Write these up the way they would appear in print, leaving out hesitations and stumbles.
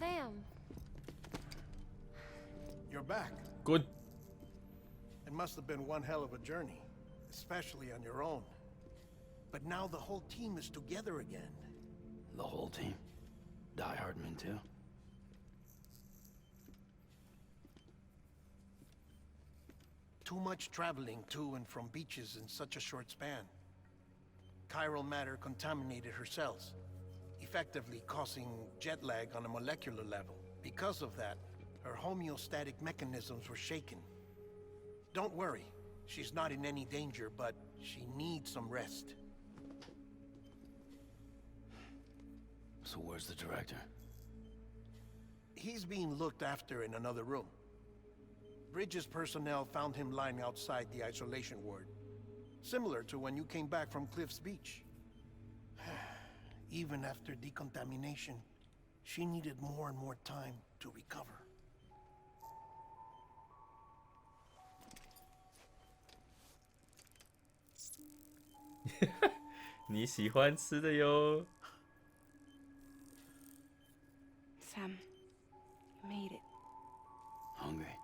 Sam. You're back. Good. It must have been one hell of a journey, especially on your own. But now the whole team is together again. The whole team? Die Hardman too? Too much traveling to and from beaches in such a short span. Chiral matter contaminated her cells, effectively causing jet lag on a molecular level. Because of that, her homeostatic mechanisms were shaken. Don't worry, she's not in any danger, but she needs some rest. So where's the director? He's being looked after in another room. Bridges personnel found him lying outside the isolation ward. Similar to when you came back from Cliff's Beach. Even after decontamination, she needed more and more time to recover. 你喜欢吃的哟。Sam, you made it. Hungry?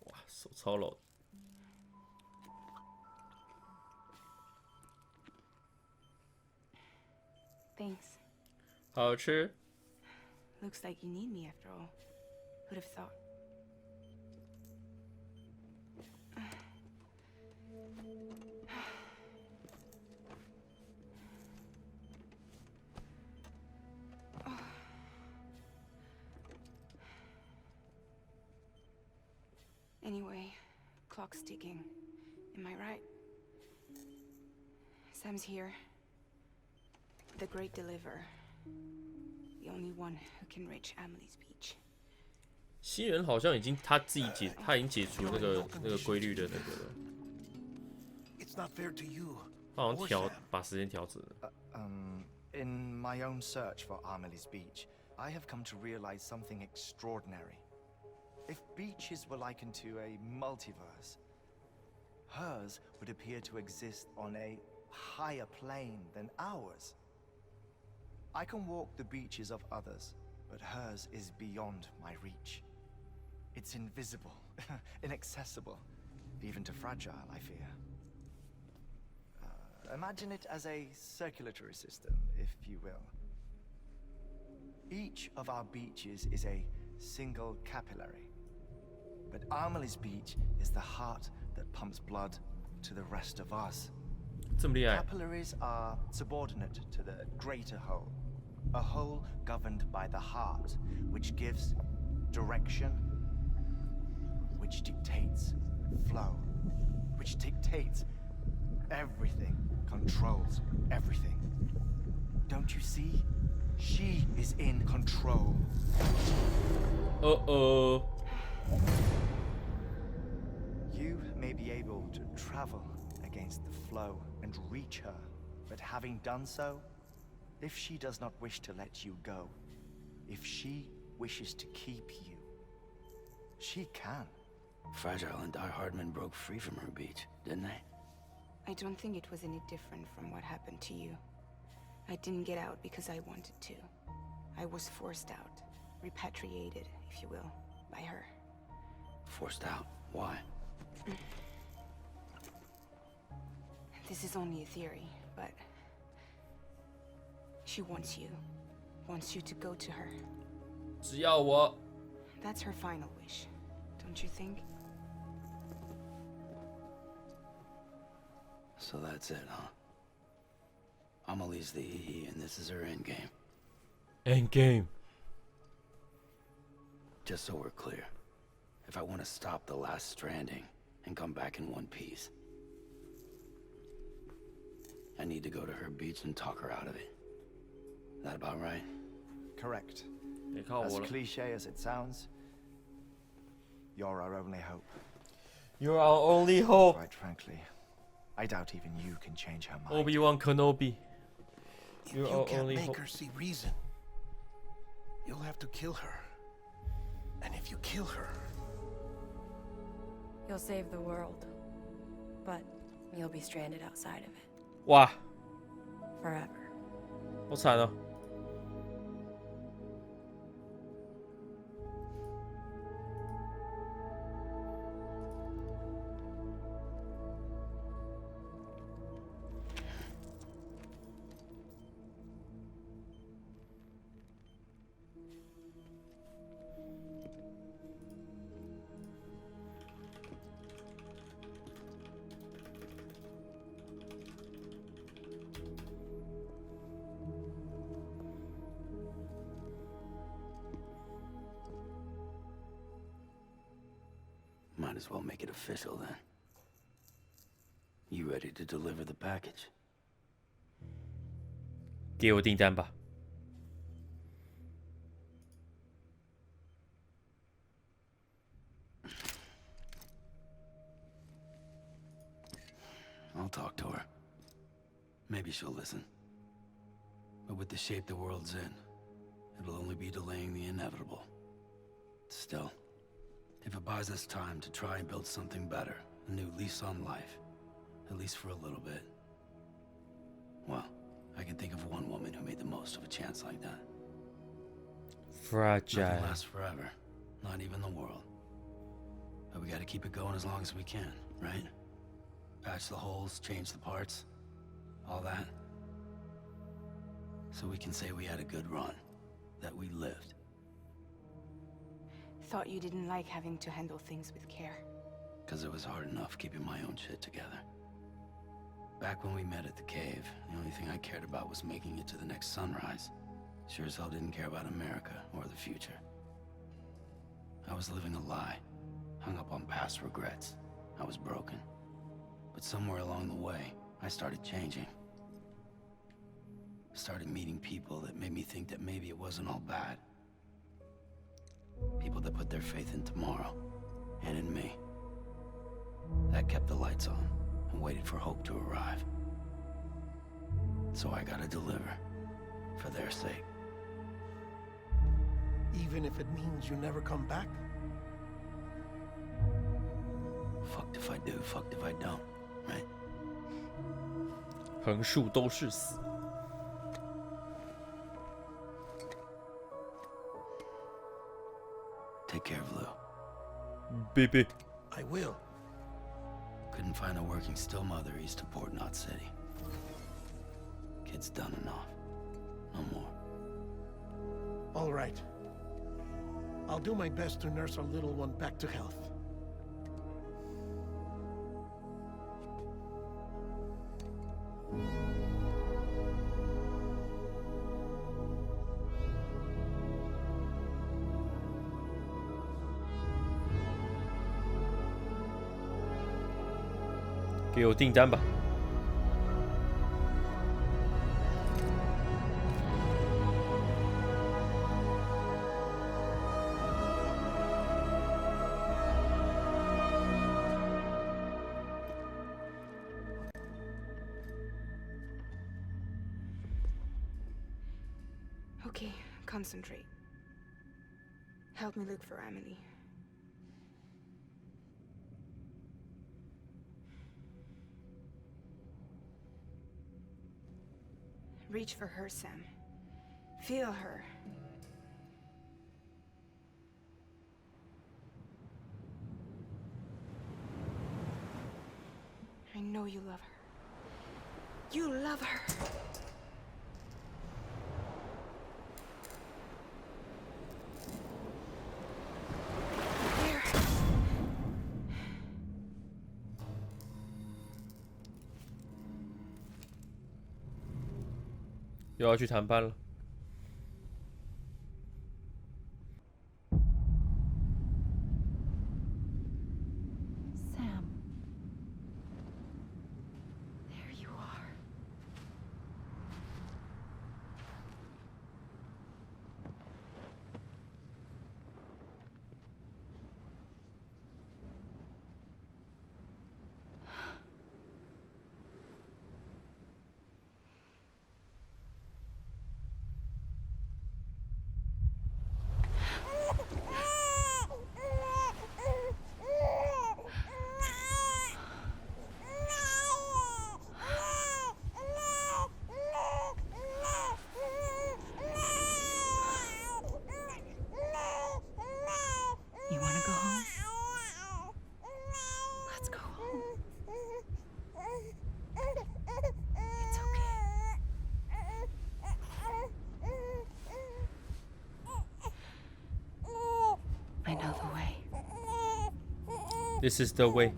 哇，手超老。Thanks. 好吃。Looks like you need me after all. Who'd have thought? Anyway, clock's ticking. Am I right? Sam's here. The great deliverer. The only one who can reach Amelie's beach. 新人好像已经他自己解，他已经解除那个规律的那个了。It's not fair to you. 他好像把时间调整了。In my own search for Amelie's beach, I have come to realize something extraordinary. If beaches were likened to a multiverse, hers would appear to exist on a higher plane than ours. I can walk the beaches of others, but hers is beyond my reach. It's invisible, inaccessible, even to fragile, I fear. Imagine it as a circulatory system, if you will. Each of our beaches is a single capillary. But Amelie's beach is the heart that pumps blood to the rest of us. 这么厉害。 Capillaries are subordinate to the greater whole. A whole governed by the heart, which gives direction, which dictates flow, which dictates everything, controls everything. Don't you see? She is in control. Uh-oh. You may be able to travel against the flow and reach her, but having done so, if she does not wish to let you go, if she wishes to keep you, she can. Fragile and Die Hardman broke free from her beach, didn't they? I don't think it was any different from what happened to you. I didn't get out because I wanted to. I was forced out, repatriated, if you will, by her. Forced out? Why? This is only a theory, but she wants you to go to her. 只要我。 That's her final wish, don't you think? So that's it, huh? Amelie's the EE, and this is her endgame. Endgame. Just so we're clear, if I want to stop the last stranding and come back in one piece, I need to go to her beach and talk her out of it. That about right? Correct. 别靠 As 我了。 cliche as it sounds, you're our only hope. You're our only hope. Quite frankly, I doubt even you can change her mind. Obi-Wan Kenobi. If You're you our can't only make hope. her see reason, you'll have to kill her. And if you kill her, You'll save the world. But you'll be stranded outside of it. 哇， Forever. 好惨哦。Might as well make it official then. You ready to deliver the package? 给我订单吧。I'll talk to her. Maybe she'll listen. But with the shape the world's in, it'll only be delaying the inevitable. Still, if it buys us time to try and build something better, a new lease on life, at least for a little bit, well, I can think of one woman who made the most of a chance like that. Fragile. Nothing lasts forever, not even the world. But we gotta keep it going as long as we can, right? Patch the holes, change the parts, all that. So we can say we had a good run, that we lived. Thought you didn't like having to handle things with care. 'Cause it was hard enough keeping my own shit together. Back when we met at the cave, the only thing I cared about was making it to the next sunrise. Sure as hell didn't care about America or the future. I was living a lie, hung up on past regrets. I was broken. But somewhere along the way, I started changing. Started meeting people that made me think that maybe it wasn't all bad. People that put their faith in tomorrow, and in me. That kept the lights on, and waited for hope to arrive. So I gotta deliver, for their sake. Even if it means you never come back? Fucked if I do, fucked if I don't, right? 横竖都是死。Take care of Lou. Baby. I will. Couldn't find a working still mother east of Port.18 City. Kid's done enough. No more. All right. I'll do my best to nurse our little one back to health. "给我订单吧。Okay, concentrate. Help me look for Emily. Reach for her, Sam. Feel her. I know you love her. You love her. There. 又要去谈判了。Sam. There you are. You want to go home? Let's go home. It's okay. I know the way. This is the way.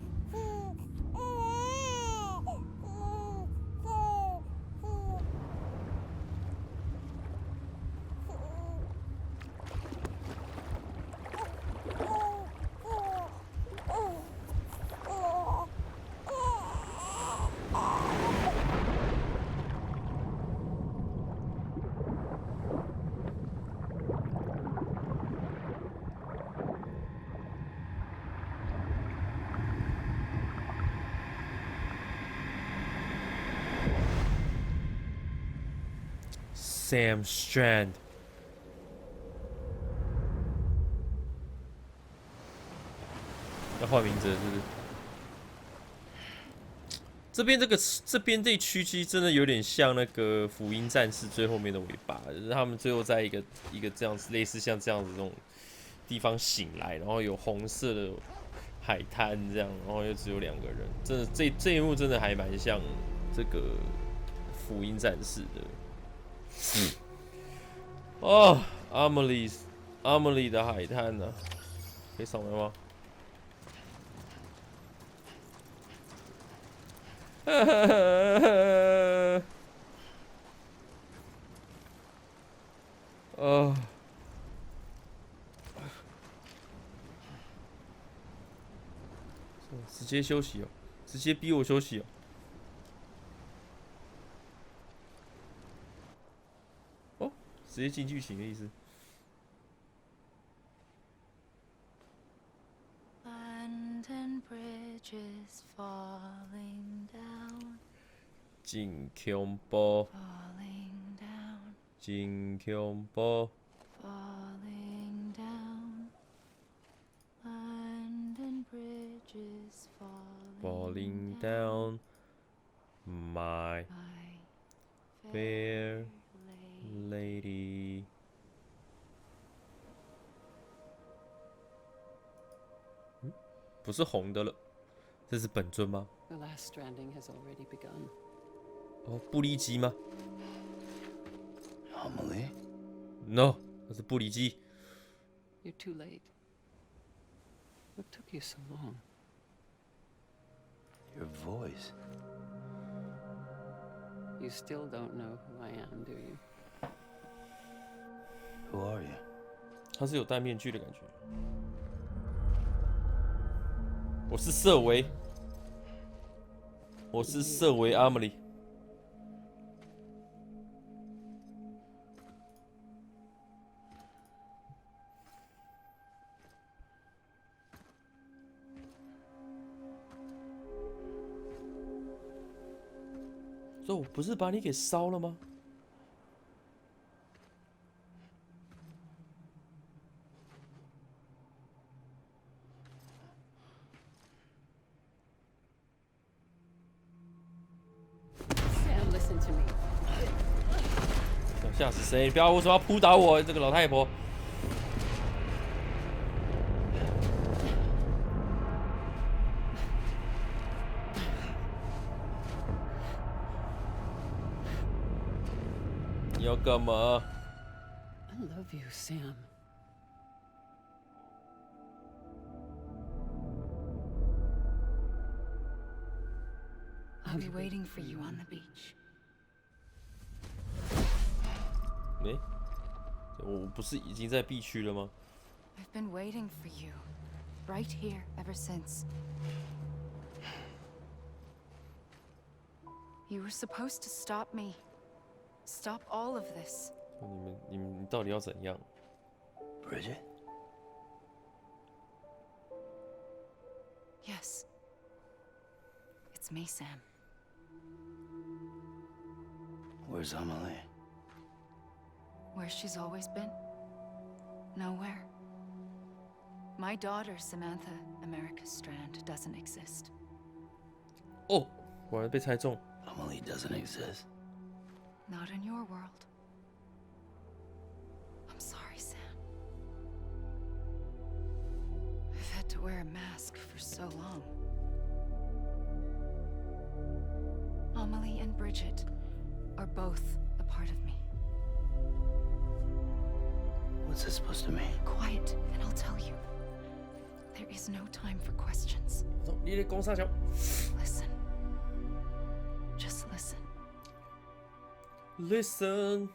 Sam Strand。要换名字了是不是？这边这区其实真的有点像那个福音战士最后面的尾巴，就是他们最后在一个这样子类似像这样子这种地方醒来，然后有红色的海滩这样，然后又只有2个人，真的这一幕真的还蛮像这个福音战士的。哦，阿莫里的海滩呢、啊？可以扫描吗？直接休息哦，直接逼我休息哦。哦，直接进剧情的意思。真恐怖，真恐怖。Falling down, my fair lady。不是红的了，这是本尊吗？ The last stranding has already begun. 哦，布利基吗 Amelie? ？No， 那是布里基。You're too late. What took you so long? Your voice. You still don't know who I am, do you? Who are you? 他是有戴面具的感觉。我是瑟维，我是瑟维阿姆里。这我不是把你给烧了吗？Sam, listen to me. 想吓死谁？不要为什么要扑倒我？这个老太婆！你要干嘛？ I love you, Sam. I'll be waiting for you on the beach. 我不是已经在 B 区了吗？ I've been waiting for you, right here ever since. You were supposed to stop me. Stop all of this. 你到底要怎样？ Bridget? Yes. It's me, Sam. Where's Amelie? Where she's always been? Nowhere. My daughter, Samantha America Strand, doesn't exist. 哦，果然被猜中。 Amelie doesn't exist. Not in your world. I'm sorry, Sam. I've had to wear a mask for so long. Amelie and Bridget are both a part of me. What's this supposed to mean? Quiet, and I'll tell you. There is no time for questions. 你得攻上桥。 Listen. Just listen. Listen.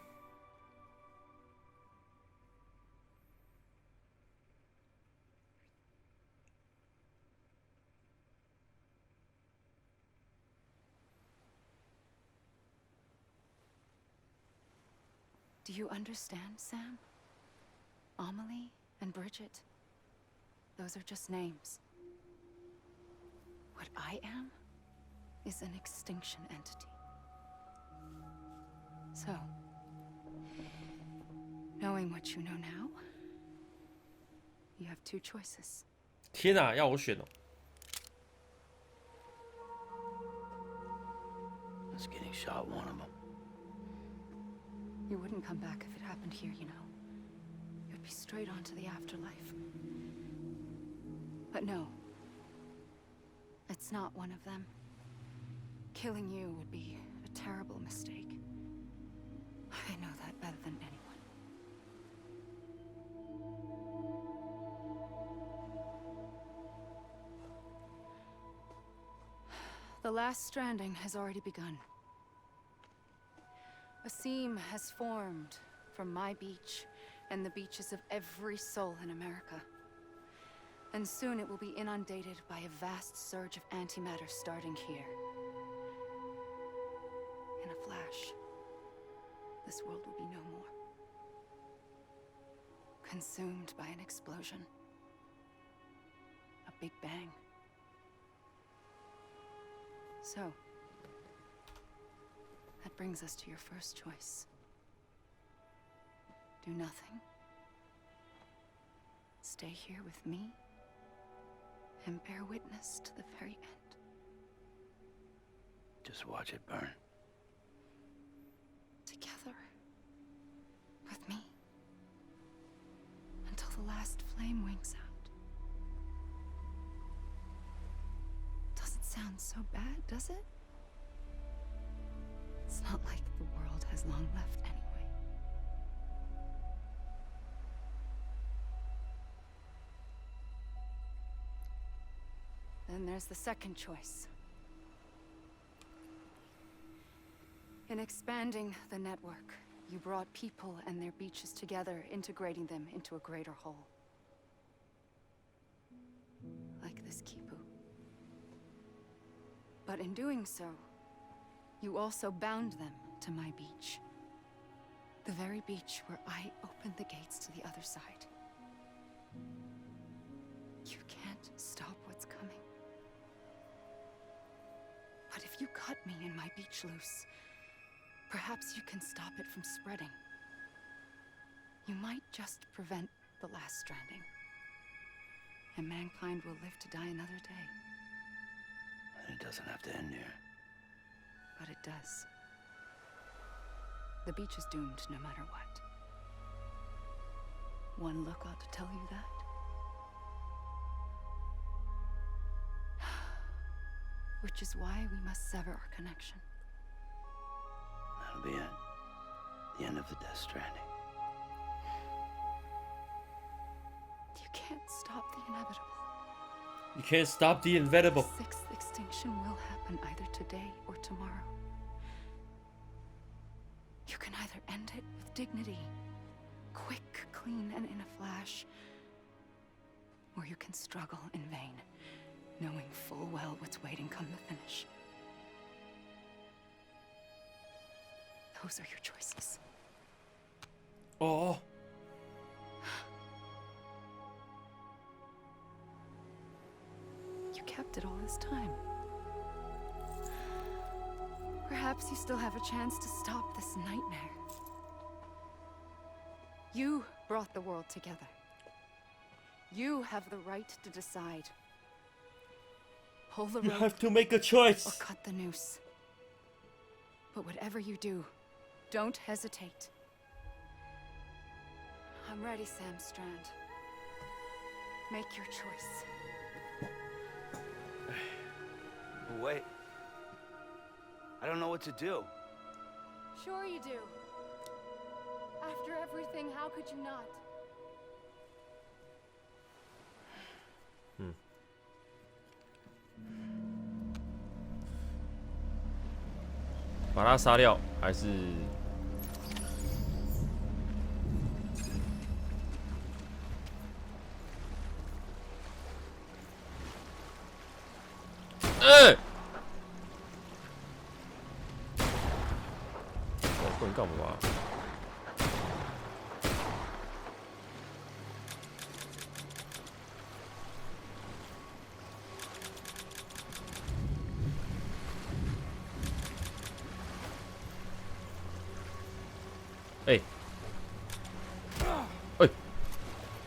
Do you understand, Sam? Amelie and Bridget, those are just names. What I am is an extinction entity. So, Knowing what you know now, you have two choices. 天哪，要我选哦！ Was getting shot one of them. You wouldn't come back if it happened here, you know. You'd be straight on to the afterlife. But no. It's not one of them. Killing you would be a terrible mistake. I know that better than anyone. The last stranding has already begun. A seam has formed from my beach and the beaches of every soul in America. And soon it will be inundated by a vast surge of antimatter starting here. In a flash, this world will be no more. Consumed by an explosion. A big bang. So, that brings us to your first choice. Do nothing. Stay here with me and bear witness to the very end. Just watch it burn. Together. With me. Until the last flame winks out. Doesn't sound so bad, does it? It's not like the world has long left anyway. Then there's the second choice. In expanding the network, you brought people and their beaches together, integrating them into a greater whole. Like this Kipu. But in doing so, you also bound them to my beach. The very beach where I opened the gates to the other side. You can't stop what's coming. But if you cut me and my beach loose, perhaps you can stop it from spreading. You might just prevent the last stranding. And mankind will live to die another day. And it doesn't have to end here. But it does. The beach is doomed no matter what. One look ought to tell you that. Which is why we must sever our connection. That'll be it. The end of the Death Stranding. You can't stop the inevitable. You can't stop the inevitable. The sixth extinction will happen either today or tomorrow. You can either end it with dignity, quick, clean, and in a flash, or you can struggle in vain, knowing full well what's waiting come the finish. Those are your choices. Oh. You kept it all this time. Perhaps you still have a chance to stop this nightmare. You brought the world together. You have the right to decide. Pull the You rope have to make a or choice. cut the noose. But whatever you do, don't hesitate. I'm ready, Sam Strand. Make your choice. Wait. I don't know what to do. Sure you do. After everything, how could you not? Hmm. 把他杀掉，还是？我不能干嘛？哎、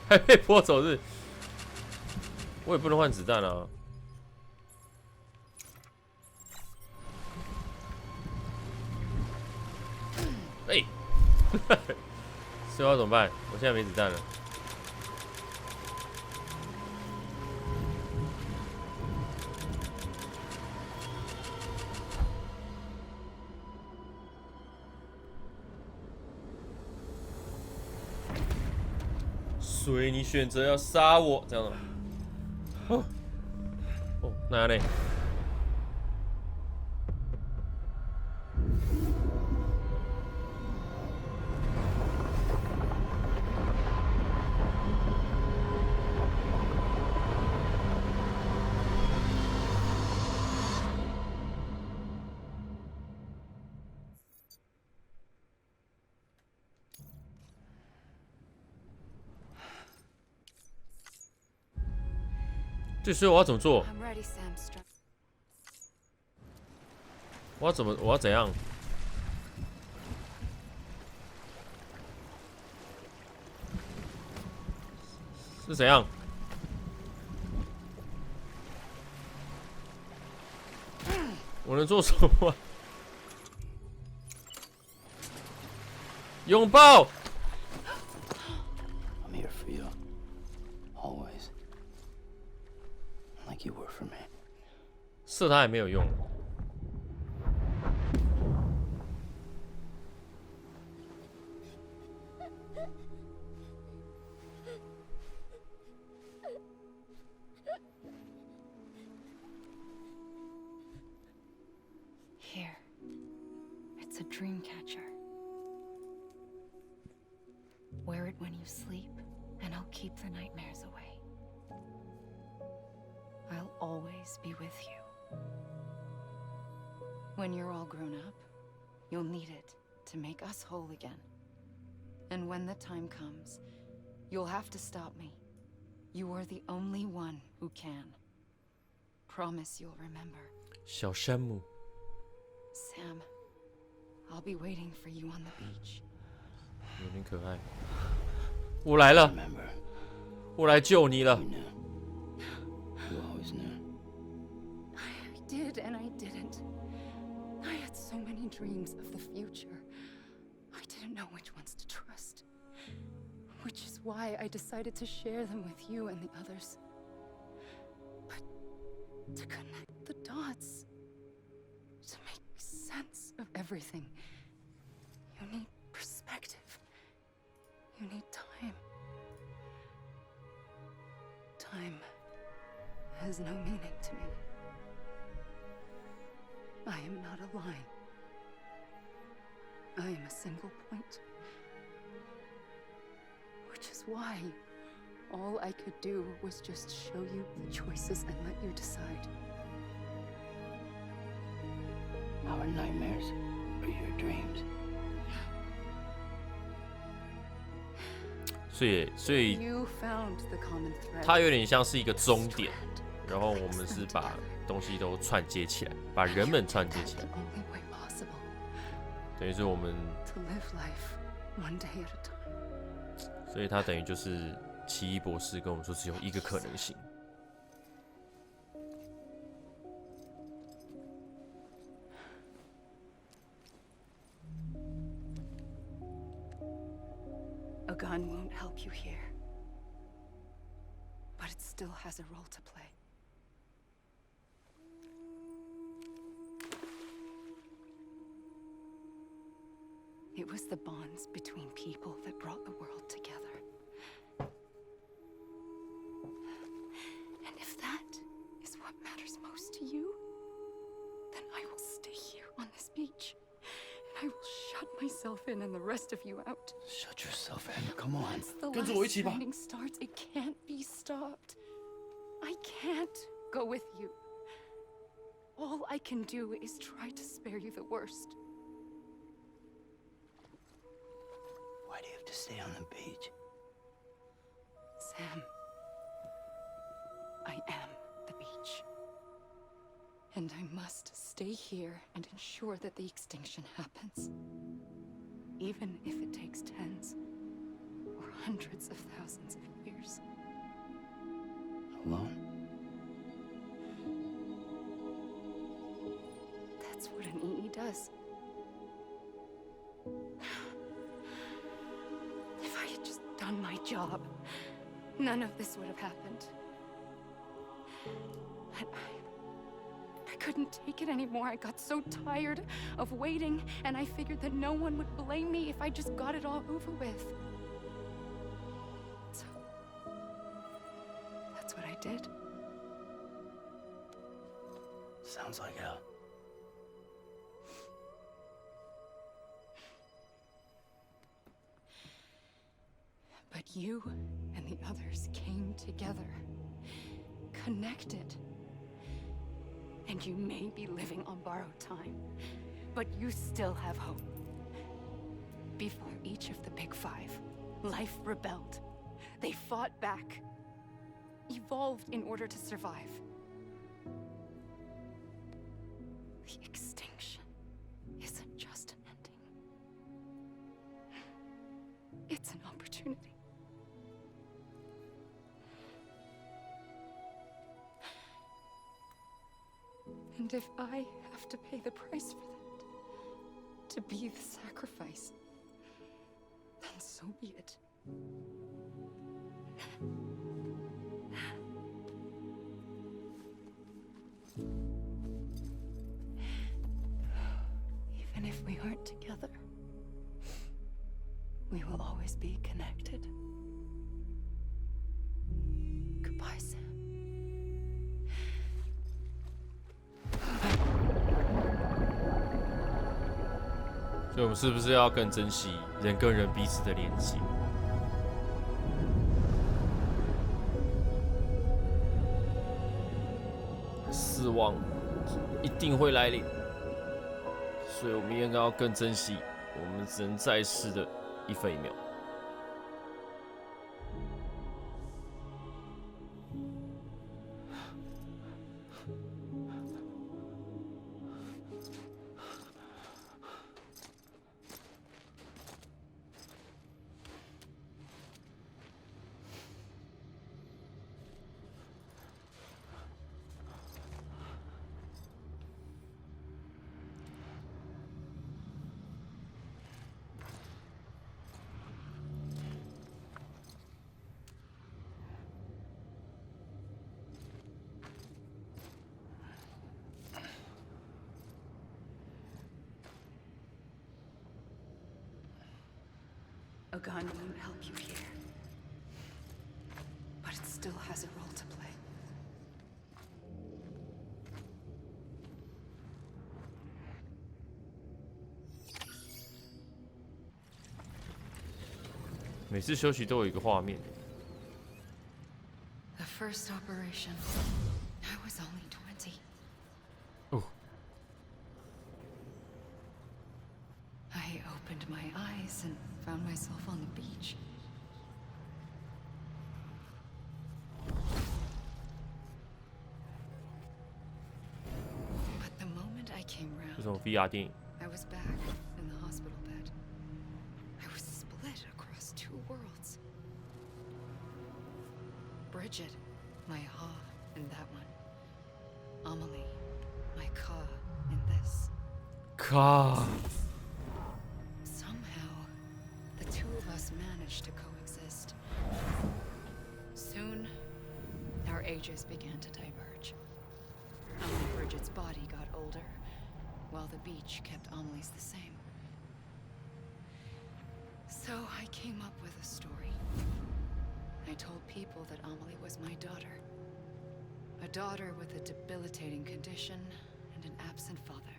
还被拨走是？我也不能换子弹啊。哎、所以要怎么办？我现在没子弹了。所以你选择要杀我，这样的吗？哦，哦，那样嘞？对，所以我要怎么做？ I'm ready, Sam. 我要怎样？是怎样？我能做什么？拥抱。I'm here for you. Always. Like you were for me. 射他也没有用。Here. It's a dream catcher. Wear it when you sleep, and I'll keep the nightmares away. I'll always be with you. When you're all grown up, you'll need it to make us whole again. And when the time comes, you'll have to stop me. You are the only one who can. Promise you'll remember. 小山姆， Sam, I'll be waiting for you on the beach. 有点可爱。我来了， Remember, 我来救你了 you。knew. You always knew. I did and I didn't. I had so many dreams of the future. I didn't know which ones to trust. Which is why I decided to share them with you and the others. But to connect the dots, to make sense of everything, you need perspective. You need time. Time has no meaning to me. I am not a line. I am a single point. Which is why all I could do was just show you the choices and let you decide. Our nightmares are your dreams. 所以 You found the common thread. 它有点像是一个终点，然后我们是把东西都串接起来，把人们串接起来， The only way possible 等于是我们， to live life one day at a time. 所以它等于就是奇异博士跟我们说只有一个可能性。 A gun won't help you here. But it still has a role to play. It was the bonds between people that brought the world together. And if that is what matters most to you, then I will stay here on this beach. And I will shut myself in and the rest of you out. Shut yourself in. Come on. Once the 跟着我一 last 起吧。 stranding starts, it can't be stopped. I can't go with you. All I can do is try to spare you the worst. Why do you have to stay on the beach? Sam, I am the beach. And I must stay here and ensure that the extinction happens. Even if it takes tens or hundreds of thousands of years. years. Alone? That's what an EE does. If I had just done my job, none of this would have happened. But I couldn't take it anymore. I got so tired of waiting, and I figured that no one would blame me if I just got it all over with. So, that's what I did. Sounds like hell. But you and the others came together, connected. And you may be living on borrowed time, but you still have hope. Before each of the Big Five, life rebelled. They fought back, evolved in order to survive. The extinction isn't just an ending. It's an opportunity. And if I have to pay the price for that, to be the sacrifice, then so be it. Even if we aren't together, we will always be connected. Goodbye, Sam. 所以我们是不是要更珍惜人跟人彼此的连接？死亡一定会来临，所以我们应该要更珍惜我们只能在世的一分一秒。A gun won't help you here, but it still has a role to play. 每次休息都有一个画面。 The first operation, I was only 20. 哦， I opened my eyes and found myself on the beach. But the moment I came 这种 round, VR 电影， I was back in the hospital bed. I was split across two worlds. Bridget, my Ha in that one. Amelie, my Ka in this. 靠！ Somehow, the two of us managed to coexist. Soon, our ages began to diverge. Only Bridget's body got older, while the beach kept Amelie's the same. So I came up with a story. I told people that Amelie was my daughter. A daughter with a debilitating condition and an absent father.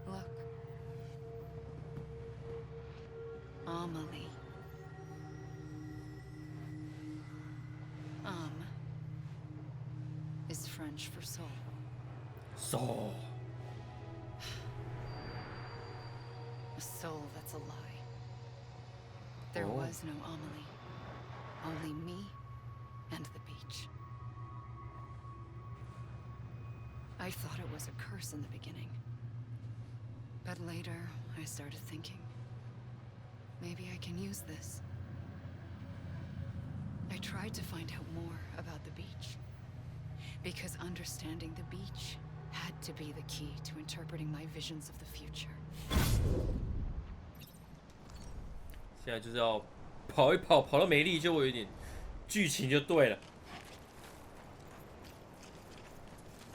Look. Amelie. Is French for soul. Soul. A soul that's a lie. There was no Amelie. Only me and the beach. I thought it was a curse in the beginning. But later, I started thinking, maybe I can use this. I tried to find out more about the beach. Because understanding the beach had to be the key to interpreting my visions of the future. 现在就是要跑一跑，跑到没力就会有点剧情就对了。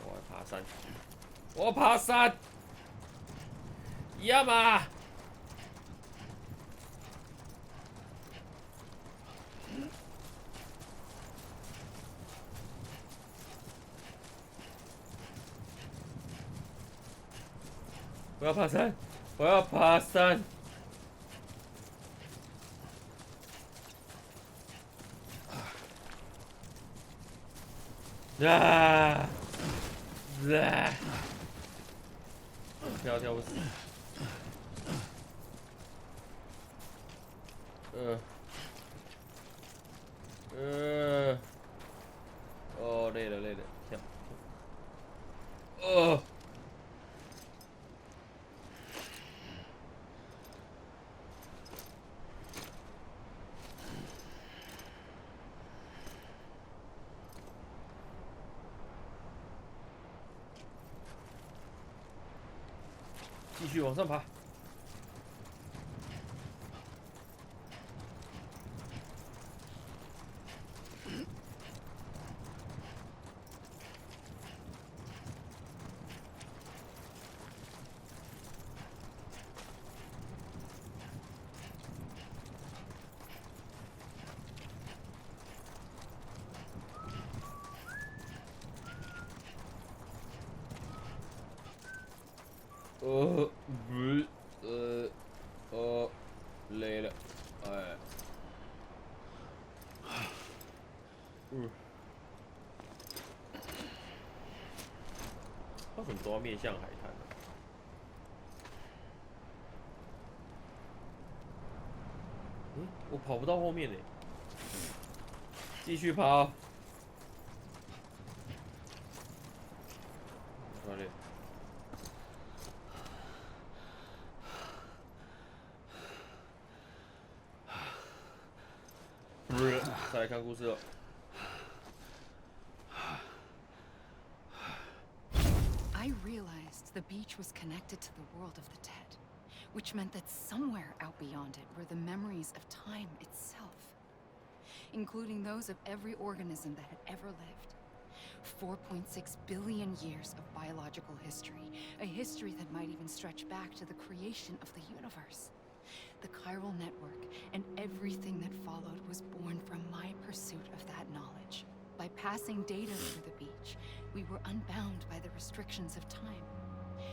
我要爬山，我要爬山，呀嘛！我要爬山，我要爬山。啊！跳跳不死。哦，累了累了，跳。继续往上爬。累了，哎，为什么都要面向海滩呢？我跑不到后面呢，继续跑。哪里？再来看故事了。I realized the beach was connected to the world of the dead, which meant that somewhere out beyond it were the memories of time itself, including those of every organism that had ever lived. 4.6 billion years of biological history, a history that might even stretch back to the creation of the universe. The chiral network and everything that followed was born from my pursuit of that knowledge. By passing data through the beach, we were unbound by the restrictions of time.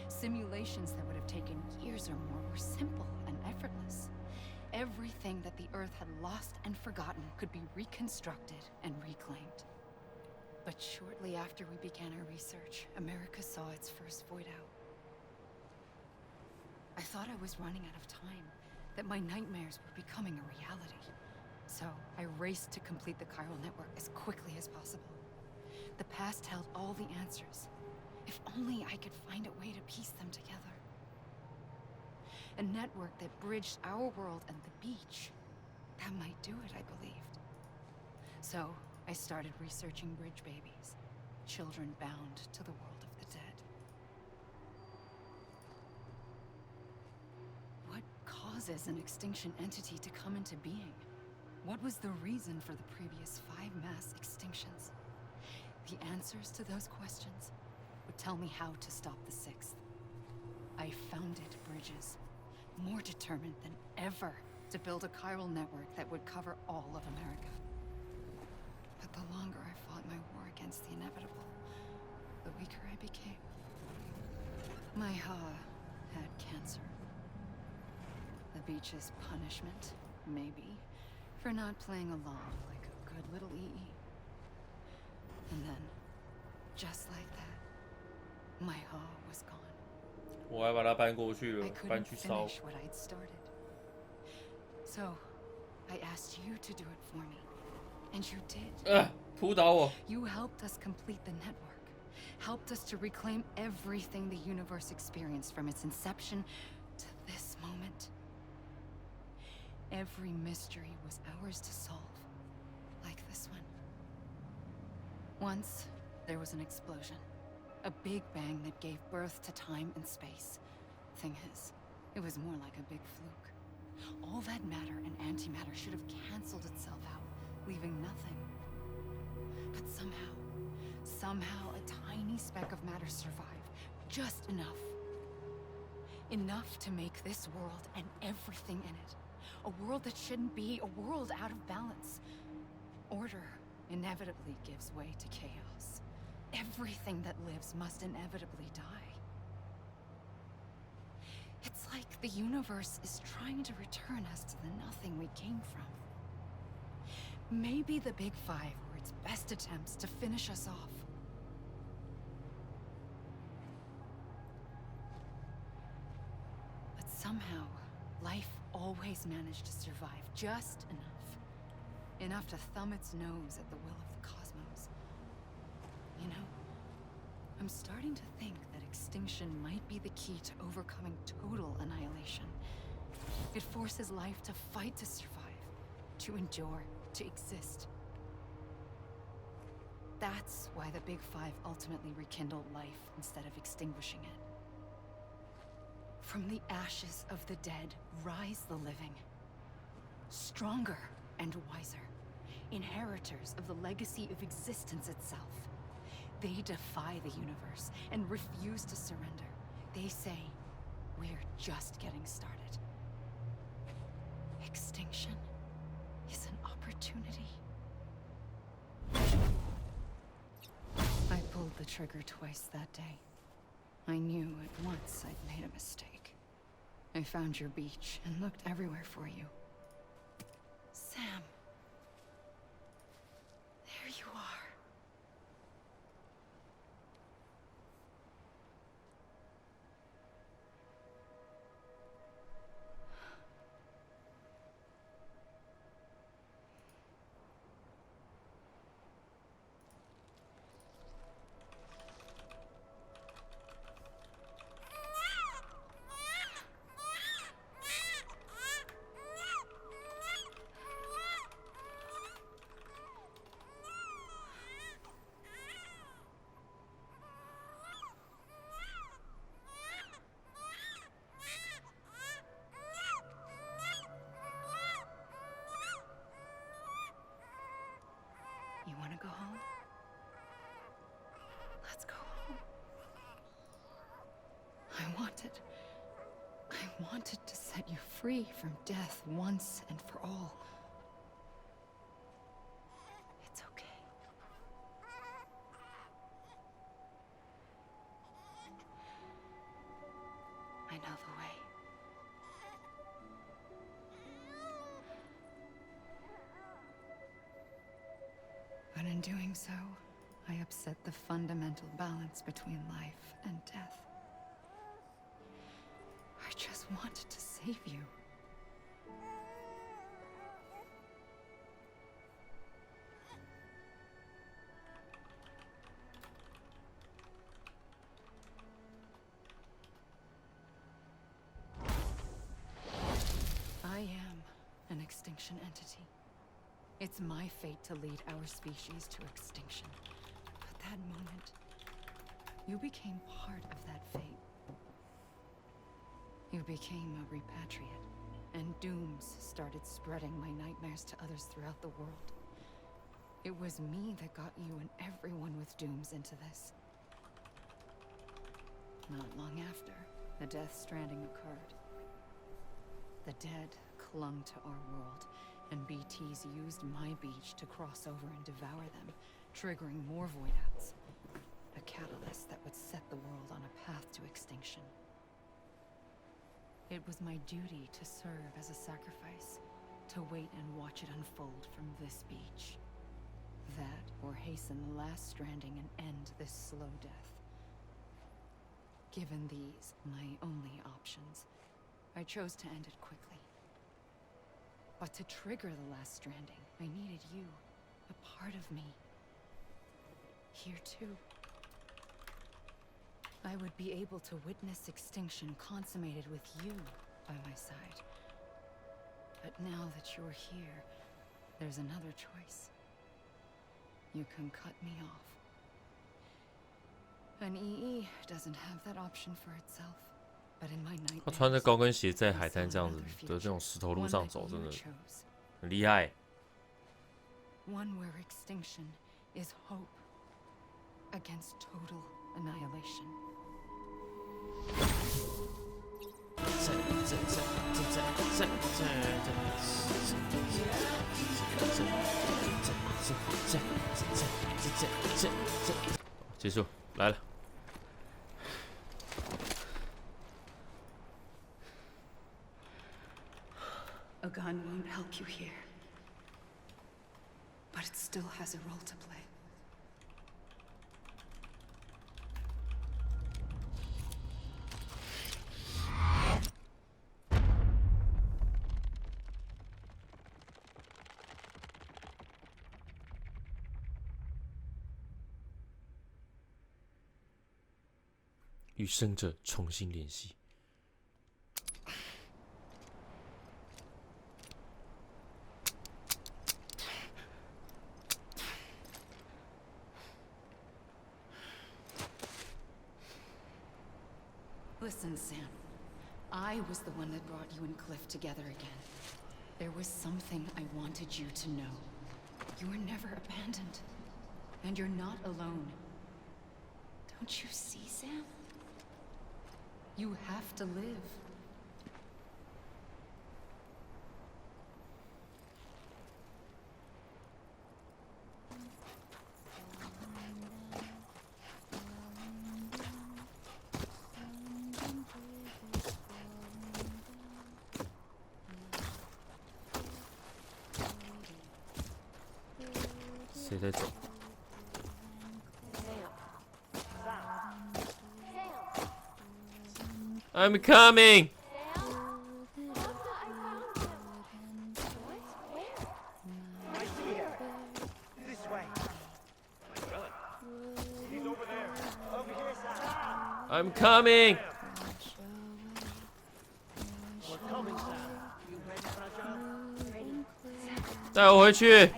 Simulations that would have taken years or more were simple and effortless. Everything that the Earth had lost and forgotten could be reconstructed and reclaimed. But shortly after we began our research, America saw its first void out. I thought I was running out of time, that my nightmares were becoming a reality. So I raced to complete the chiral network as quickly as possible. The past held all the answers. If only I could find a way to piece them together. A network that bridged our world and the beach. That might do it, I believed. So I started researching bridge babies, children bound to the world of the dead. What causes an extinction entity to come into being? What was the reason for the previous 5 mass extinctions? The answers to those questions would tell me how to stop the 6th. I founded bridges, more determined than ever to build a chiral network that would cover all of America. But the longer I fought my war against the inevitable, the weaker I became. My had cancer. The beach's punishment, maybe, for not playing along like a good little EE. And then, just like that, my was gone. 我还把它搬过去了 I， 搬 couldn't 去烧。 finish what I'd started. So, I asked you to do it for me. And you did. 扑倒我！ You helped us complete the network. Helped us to reclaim everything the universe experienced from its inception to this moment. Every mystery was ours to solve. like this one. Once, there was an explosion. A big bang that gave birth to time and space. Thing is, it was more like a big fluke. All that matter and antimatter should have canceled itself out, leaving nothing. But somehow a tiny speck of matter survived. Just enough. Enough to make this world and everything in it. A world that shouldn't be, a world out of balance. Order inevitably gives way to chaos. Everything that lives must inevitably die. It's like the universe is trying to return us to the nothing we came from. Maybe the Big Five were its best attempts to finish us off. But somehow, life always managed to survive just enough. Enough to thumb its nose at the will of the cosmos. You know, I'm starting to think that extinction might be the key to overcoming total annihilation. It forces life to fight to survive, to endure, to exist. That's why the Big Five ultimately rekindled life instead of extinguishing it. From the ashes of the dead rise the living. Stronger and wiser. Inheritors of the legacy of existence itself. They defy the universe and refuse to surrender. They say, we're just getting started. Extinction is an opportunity. I pulled the trigger twice that day. I knew at once I'd made a mistake. I found your beach and looked everywhere for you. Sam. There you are. You want to go home? Let's go home. I wanted to set you free from death once and for all. It's okay. I know the way. But in doing so, I upset the fundamental balance between life and death. I just wanted to save you. I am an extinction entity. It's my fate to lead our species to extinction. But that moment, you became part of that fate. You became a repatriate, and dooms started spreading my nightmares to others throughout the world. It was me that got you and everyone with dooms into this. Not long after, the Death Stranding occurred. The dead clung to our world, and BTs used my beach to cross over and devour them, triggering more void-outs. A catalyst that would set the world on a path to extinction. It was my duty to serve as a sacrifice, to wait and watch it unfold from this beach. That, or hasten the last stranding and end this slow death. Given these, my only options, I chose to end it quickly. But to trigger the last stranding, I needed you, a part of me. Here too. I would be able to witness extinction consummated with you by my side. But now that you're here, there's another choice. you can cut me off. An EE doesn't have that option for itself. But in my 他穿着 nightmares, 高跟鞋在 I 海 saw 滩这样子 another 的这种 future, 石头路 one 上 that 走，真 you 的 chose. 很厉害。 One where extinction is hope against total annihilation. 结束，来了。 A gun won't help you here. But it still has a role to play. 与生者重新联系。 Listen, Sam. I was the one that brought you and Cliff together again. There was something I wanted you to know. You were never abandoned. And you're not alone. Don't you see, Sam? You have to live.谁在走？ I'm coming. This way. He's over there. Over here, Sam. I'm coming. We're coming, Sam. You ready, Sasha? Ready. 带我回去。 Okay.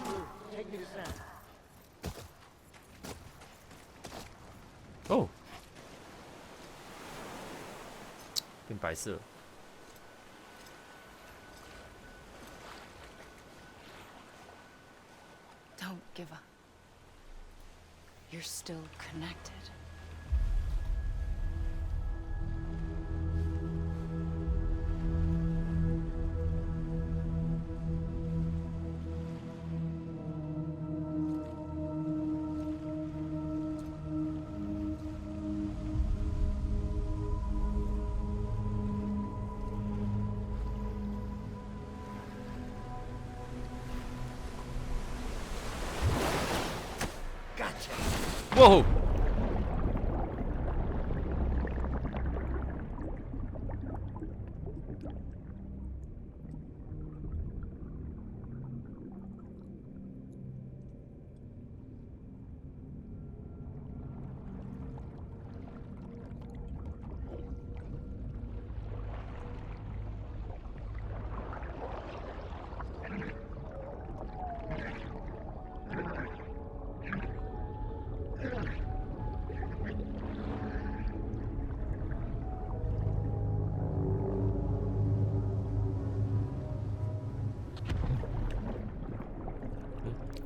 Blue, take me to Sam. 哦，变白色了。 Don't give up. You're still connected. Gotcha. 哇吼！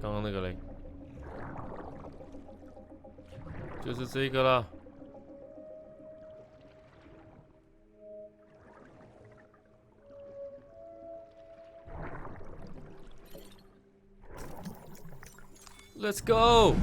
刚刚那个嘞，就是这个啦。Let's go!